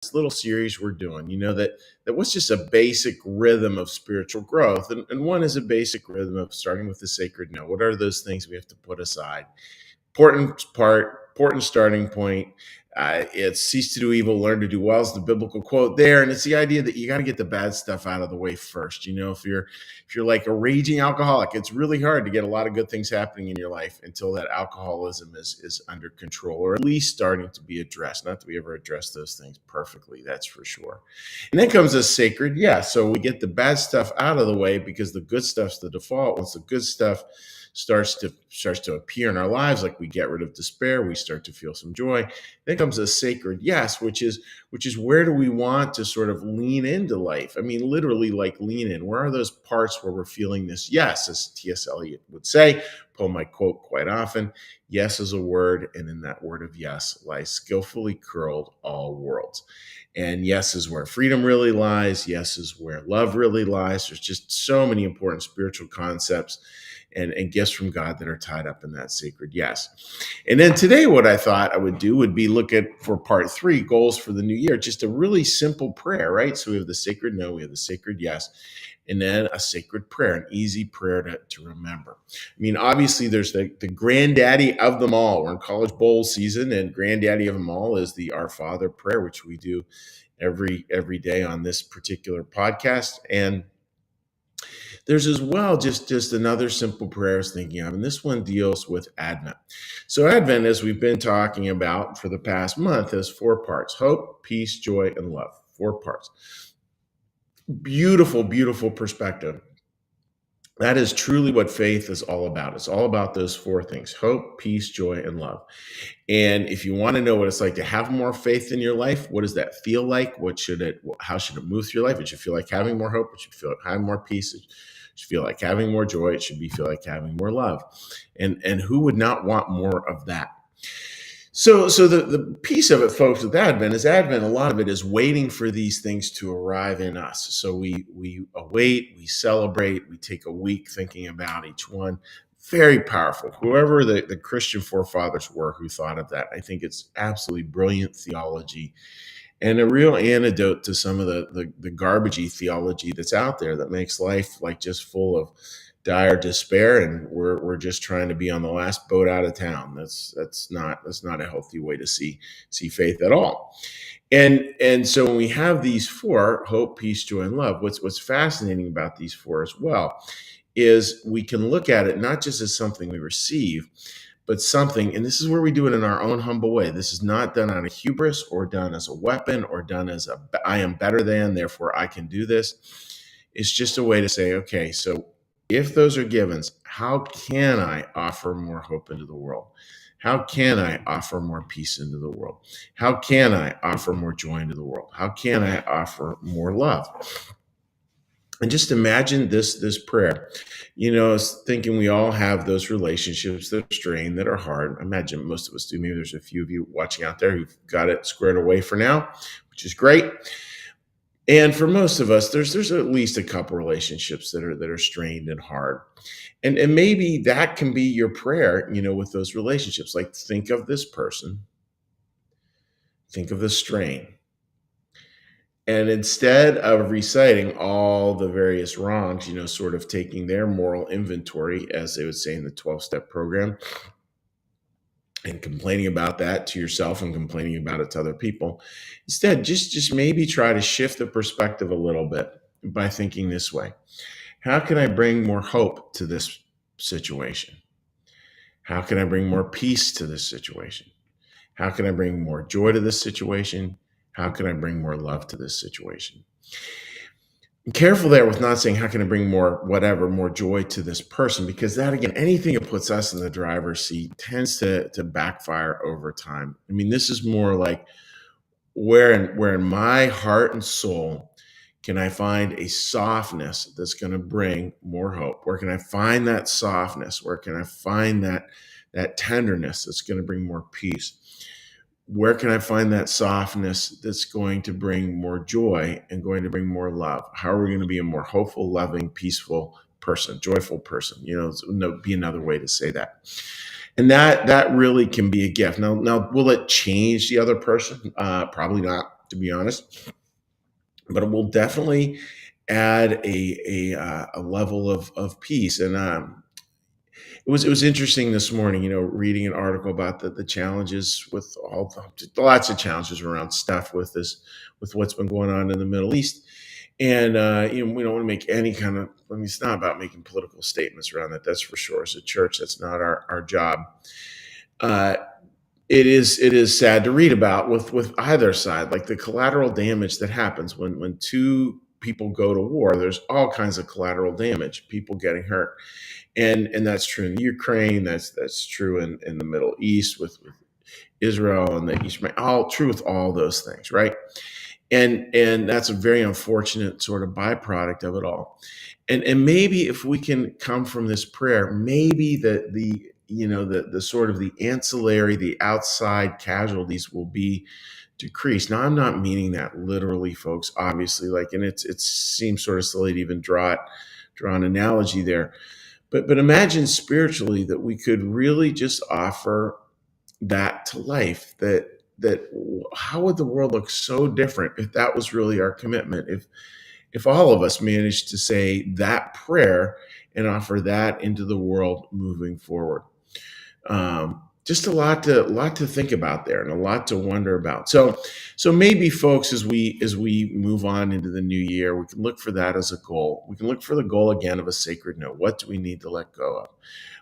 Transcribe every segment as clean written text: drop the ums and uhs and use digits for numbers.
this little series we're doing, that what's just a basic rhythm of spiritual growth. And one is a basic rhythm of starting with the sacred no. What are those things we have to put aside? Important starting point. It's cease to do evil, learn to do well is the biblical quote there, and it's the idea that you got to get the bad stuff out of the way first. If you're like a raging alcoholic, it's really hard to get a lot of good things happening in your life until that alcoholism is under control, or at least starting to be addressed. Not that we ever address those things perfectly, that's for sure. And then comes a sacred yes. So we get the bad stuff out of the way because the good stuff's the default. Once the good stuff starts to appear in our lives, like we get rid of despair, we start to feel some joy. Then comes a sacred yes, which is where do we want to sort of lean into life? I mean, literally, like, lean in. Where are those parts where we're feeling this yes, as T.S. Eliot would say, poem I quote quite often? Yes is a word, and in that word of yes lies skillfully curled all worlds. And yes is where freedom really lies. Yes is where love really lies. There's just so many important spiritual concepts and gifts from God that are tied up in that sacred yes. And then today, what I thought I would do would be look at, for part 3, goals for the new year, just a really simple prayer, right? So we have the sacred no, we have the sacred yes, and then a sacred prayer, an easy prayer to remember. I mean, obviously, there's the granddaddy of them all. We're in college bowl season, and granddaddy of them all is the Our Father prayer, which we do every day on this particular podcast. And there's as well just another simple prayer I was thinking of, and this one deals with Advent. So Advent, as we've been talking about for the past month, has 4 parts: hope, peace, joy, and love. 4 parts. Beautiful, beautiful perspective. That is truly what faith is all about. It's all about those 4 things: hope, peace, joy, and love. And if you want to know what it's like to have more faith in your life, what does that feel like? How should it move through your life? It should feel like having more hope. It should feel like having more peace. It should feel like having more joy. It should feel like having more love. And who would not want more of that? So the piece of it, folks, with Advent, a lot of it is waiting for these things to arrive in us. So we await, we celebrate, we take a week thinking about each one. Very powerful. Whoever the Christian forefathers were who thought of that, I think it's absolutely brilliant theology and a real antidote to some of the garbagey theology that's out there that makes life like just full of dire despair, and we're just trying to be on the last boat out of town. That's not a healthy way to see faith at all. And so when we have these 4, hope, peace, joy, and love, what's fascinating about these 4 as well is we can look at it not just as something we receive, but something, and this is where we do it in our own humble way. This is not done out of hubris or done as a weapon or done as I am better than, therefore I can do this. It's just a way to say, okay, so if those are givens, how can I offer more hope into the world? How can I offer more peace into the world? How can I offer more joy into the world? How can I offer more love? And just imagine this prayer. I was thinking we all have those relationships that are strained, that are hard. I imagine most of us do. Maybe there's a few of you watching out there who've got it squared away for now, which is great. And for most of us, there's at least a couple relationships that are strained and hard. And maybe that can be your prayer, with those relationships. Like, think of this person, think of the strain. And instead of reciting all the various wrongs, sort of taking their moral inventory, as they would say in the 12-step program, and complaining about that to yourself and complaining about it to other people. Instead, just maybe try to shift the perspective a little bit by thinking this way: how can I bring more hope to this situation? How can I bring more peace to this situation? How can I bring more joy to this situation? How can I bring more love to this situation? Be careful there with not saying, how can I bring more joy to this person? Because that, again, anything that puts us in the driver's seat tends to backfire over time. I mean, this is more like, where in my heart and soul can I find a softness that's going to bring more hope? Where can I find that softness? Where can I find that tenderness that's going to bring more peace? Where can I find that softness that's going to bring more joy and going to bring more love? How are we going to be a more hopeful, loving, peaceful person, joyful person? Be another way to say that. And that really can be a gift. Now, will it change the other person? Probably not. to be honest, but it will definitely add a level of peace. And it was interesting this morning, reading an article about the challenges with lots of challenges around stuff with this, with what's been going on in the Middle East. And we don't want to make any kind of. I mean, it's not about making political statements around that. That's for sure. As a church, that's not our job. Uh, it is sad to read about with either side, like the collateral damage that happens when two people go to war. There's all kinds of collateral damage, people getting hurt, and that's true in Ukraine. That's true in the Middle East with Israel and the East. All true with all those things, right? And that's a very unfortunate sort of byproduct of it all. And maybe if we can come from this prayer, maybe the sort of the ancillary, the outside casualties will be decreased. Now, I'm not meaning that literally, folks, obviously, and it seems sort of silly to even draw an analogy there. But imagine spiritually that we could really just offer that to life. That how would the world look so different if that was really our commitment? If all of us managed to say that prayer and offer that into the world moving forward. Just a lot to think about there, and a lot to wonder about. So maybe, folks, as we move on into the new year, we can look for that as a goal. We can look for the goal again of a sacred no. What do we need to let go of?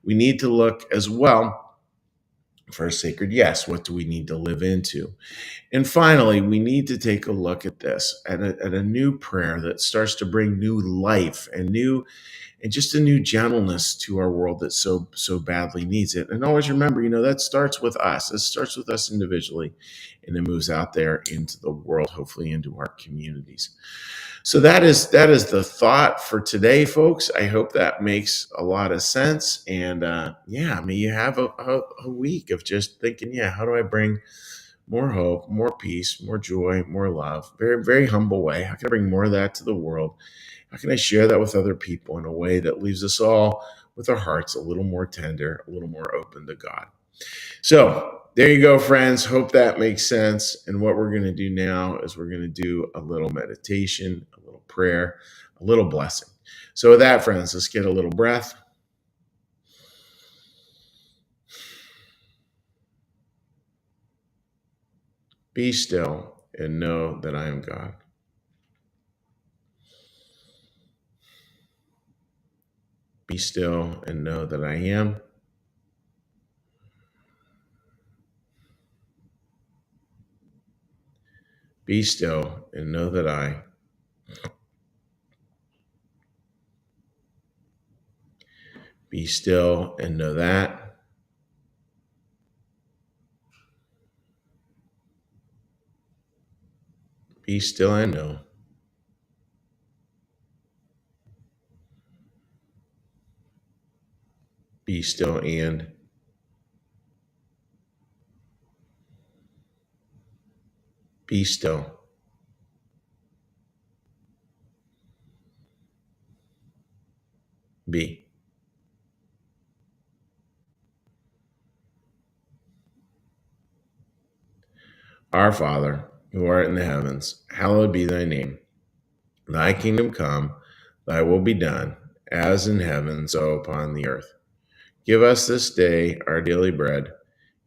We need to look as well for a sacred yes. What do we need to live into? And finally, we need to take a look at this, at a new prayer that starts to bring new life and just a new gentleness to our world that so badly needs it. And always remember, that starts with us. It starts with us individually, and it moves out there into the world, hopefully into our communities. So that is the thought for today, folks. I hope that makes a lot of sense. And may you have a week of just thinking, how do I bring more hope, more peace, more joy, more love? Very, very humble way. How can I bring more of that to the world? How can I share that with other people in a way that leaves us all with our hearts a little more tender, a little more open to God? So there you go, friends. Hope that makes sense. And what we're going to do now is we're going to do a little meditation, a little prayer, a little blessing. So with that, friends, let's get a little breath. Be still and know that I am God. Be still and know that I am. Be still and know that I. Be still and know that. Be still and know. Be still and. Be still. Be. Our Father, who art in the heavens, hallowed be thy name. Thy kingdom come, thy will be done, as in heaven, so upon the earth. Give us this day our daily bread,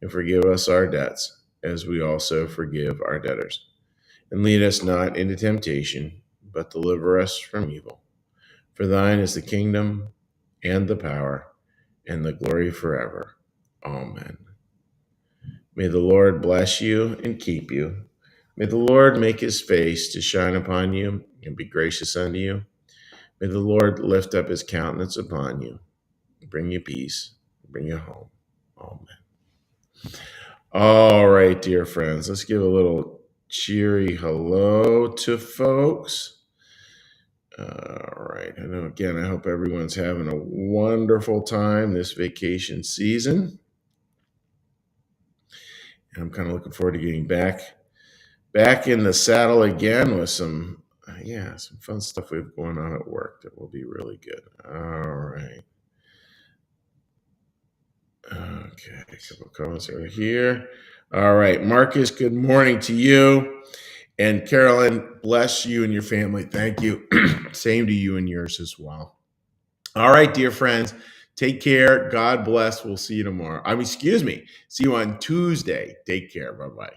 and forgive us our debts, as we also forgive our debtors. And lead us not into temptation, but deliver us from evil. For thine is the kingdom, and the power, and the glory forever. Amen. May the Lord bless you and keep you. May the Lord make his face to shine upon you and be gracious unto you. May the Lord lift up his countenance upon you, bring you peace, bring you home. Amen. All right, dear friends, let's give a little cheery hello to folks. All right. I know, again, I hope everyone's having a wonderful time this vacation season. And I'm kind of looking forward to getting back in the saddle again with some fun stuff we have going on at work that will be really good. All right. Okay, a couple of comments over here. All right, Marcus, good morning to you. And Carolyn, bless you and your family. Thank you. Same to you and yours as well. All right, dear friends, take care. God bless. We'll see you tomorrow. See you on Tuesday. Take care. Bye-bye.